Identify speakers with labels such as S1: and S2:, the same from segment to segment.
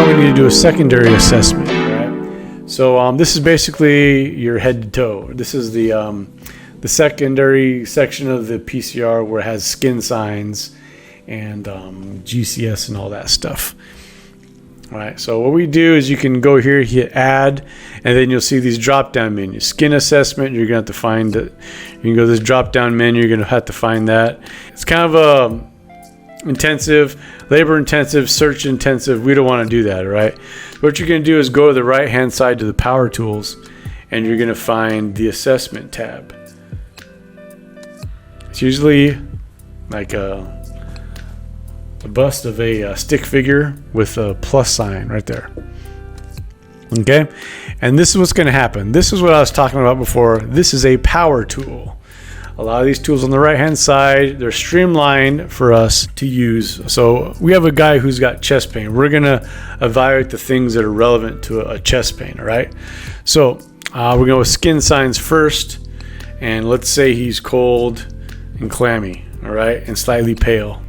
S1: now we need to do a secondary assessment. Right? So this is basically your head to toe. This is the secondary section of the PCR where it has skin signs and GCS and all that stuff. All right, so what we do is you can go here, hit add, and then you'll see these drop down menus. Skin assessment, you're gonna have to find it. You can go to this drop down menu, you're gonna have to find that. It's kind of a intensive, labor intensive, search intensive. We don't want to do that, all right? What you're gonna do is go to the right hand side to the power tools, and you're gonna find the assessment tab. It's usually like a bust of a stick figure with a plus sign right there. Okay, and this is what's going to happen. This is what I was talking about before. This is a power tool. A lot of these tools on the right hand side, they're streamlined for us to use. So we have a guy who's got chest pain. We're going to evaluate the things that are relevant to a chest pain. All right, so we're going with skin signs first, and let's say he's cold and clammy, all right, and slightly pale.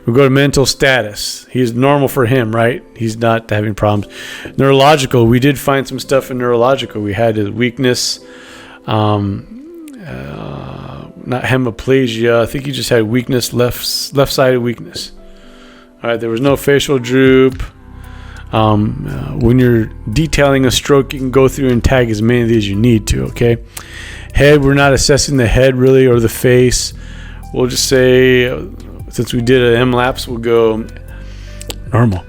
S1: We go to mental status. He's normal for him, right? He's not having problems. Neurological, we did find some stuff in neurological. We had his weakness, not hemiplegia. I think he just had weakness, left-sided weakness. All right, there was no facial droop. When you're detailing a stroke, you can go through and tag as many of these as you need to, okay? Head, we're not assessing the head really or the face. We'll just say, since we did an MLapse, we'll go normal.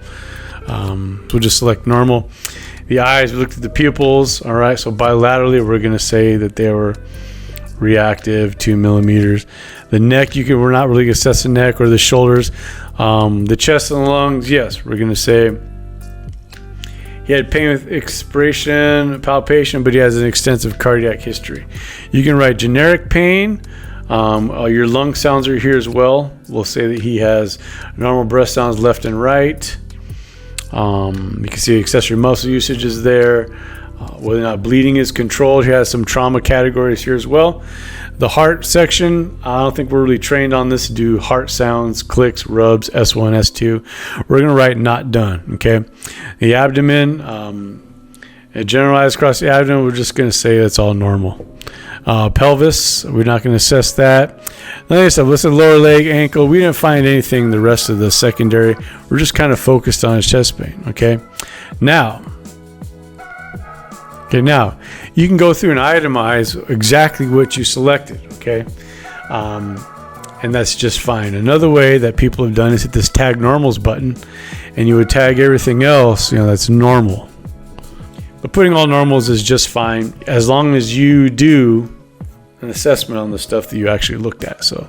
S1: We'll just select normal. The eyes, we looked at the pupils. All right, so bilaterally, we're going to say that they were reactive, 2 millimeters. The neck, we're not really assessing the neck or the shoulders. The chest and the lungs, yes, we're going to say he had pain with expiration, palpation, but he has an extensive cardiac history. You can write generic pain. Your lung sounds are here as well. We'll say that he has normal breath sounds left and right. You can see accessory muscle usage is there. Whether or not bleeding is controlled. He has some trauma categories here as well. The heart section, I don't think we're really trained on this to do heart sounds, clicks, rubs, S1, S2. We're going to write not done, okay? The abdomen, generalized across the abdomen, we're just going to say that's all normal. Pelvis, we're not going to assess that. Like I said, let's say lower leg, ankle. We didn't find anything the rest of the secondary. We're just kind of focused on his chest pain, okay? Now, you can go through and itemize exactly what you selected, okay? And that's just fine. Another way that people have done is hit this tag normals button, and you would tag everything else, that's normal. But putting all normals is just fine as long as you do an assessment on the stuff that you actually looked at. So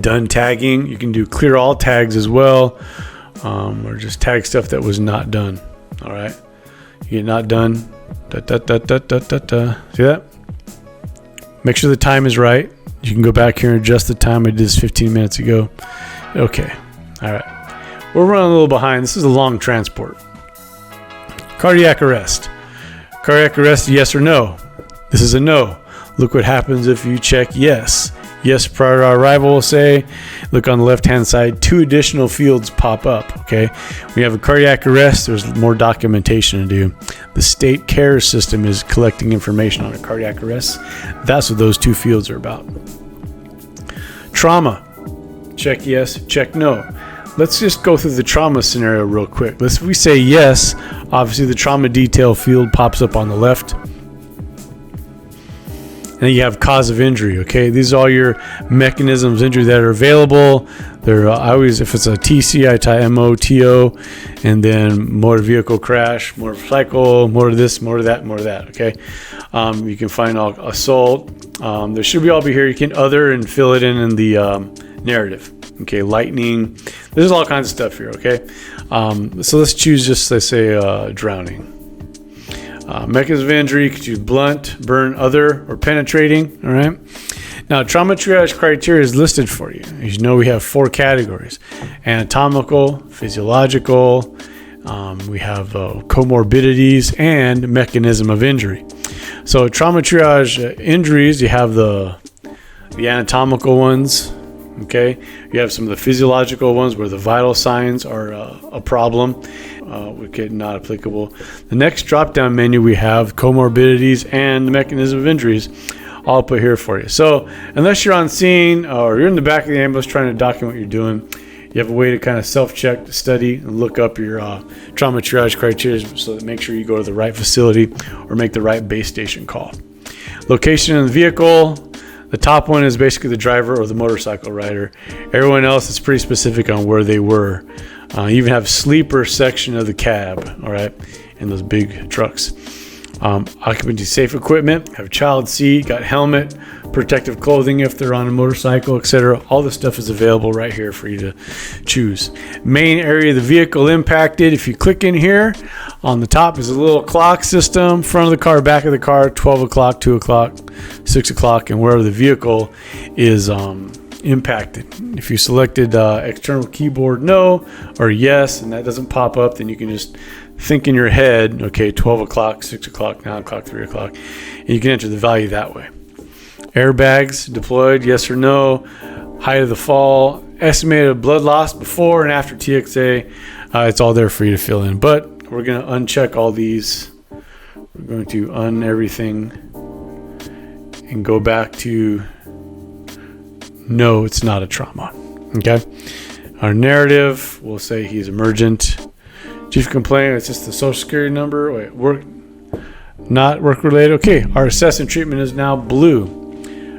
S1: done tagging, you can do clear all tags as well, or just tag stuff that was not done. All right, you get not done. See that? Make sure the time is right. You can go back here and adjust the time. I did this 15 minutes ago. Okay, all right. We're running a little behind. This is a long transport. Cardiac arrest. Cardiac arrest, yes or no? This is a no. Look what happens if you check yes. Yes, prior to arrival, we'll say. Look on the left-hand side, 2 additional fields pop up, okay? We have a cardiac arrest. There's more documentation to do. The state care system is collecting information on a cardiac arrest. That's what those 2 fields are about. Trauma. Check yes, check no. Let's just go through the trauma scenario real quick. If we say yes, obviously the trauma detail field pops up on the left. And then you have cause of injury, okay? These are all your mechanisms of injury that are available. They're if it's a TC, I type MOTO, and then motor vehicle crash, motorcycle, more of this, more of that, okay? You can find all assault. There should all be here. You can other and fill it in the narrative. Okay, lightning. There's all kinds of stuff here, okay? So let's choose just, let's say, drowning. Mechanism of injury, you could choose blunt, burn, other, or penetrating, all right? Now, trauma triage criteria is listed for you. As you know, we have 4 categories. Anatomical, physiological, we have comorbidities, and mechanism of injury. So trauma triage injuries, you have the anatomical ones, Okay, you have some of the physiological ones where the vital signs are a problem. Okay, not applicable. The next drop-down menu we have comorbidities and the mechanism of injuries. I'll put here for you. So unless you're on scene or you're in the back of the ambulance trying to document what you're doing, you have a way to kind of self-check, to study, and look up your trauma triage criteria so that make sure you go to the right facility or make the right base station call. Location of the vehicle. The top one is basically the driver or the motorcycle rider. Everyone else is pretty specific on where they were. You even have sleeper section of the cab, all right, in those big trucks. Occupancy safe equipment, have child seat, got helmet, protective clothing if they're on a motorcycle, etc. All this stuff is available right here for you to choose. Main area of the vehicle impacted. If you click in here, on the top is a little clock system. Front of the car, back of the car, 12 o'clock, 2 o'clock, 6 o'clock, and wherever the vehicle is impacted. If you selected external keyboard no or yes, and that doesn't pop up, then you can just think in your head, okay, 12 o'clock, 6 o'clock, 9 o'clock, 3 o'clock, and you can enter the value that way. Airbags deployed, yes or no. Height of the fall, estimated blood loss before and after TXA. It's all there for you to fill in, but we're going to uncheck all these. We're going to everything and go back to no, it's not a trauma. Okay. Our narrative, we'll say he's emergent. Chief complaint, it's just the social security number. Wait, not work related. Okay, our assessment treatment is now blue.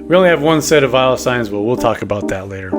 S1: We only have one set of vital signs, but we'll talk about that later.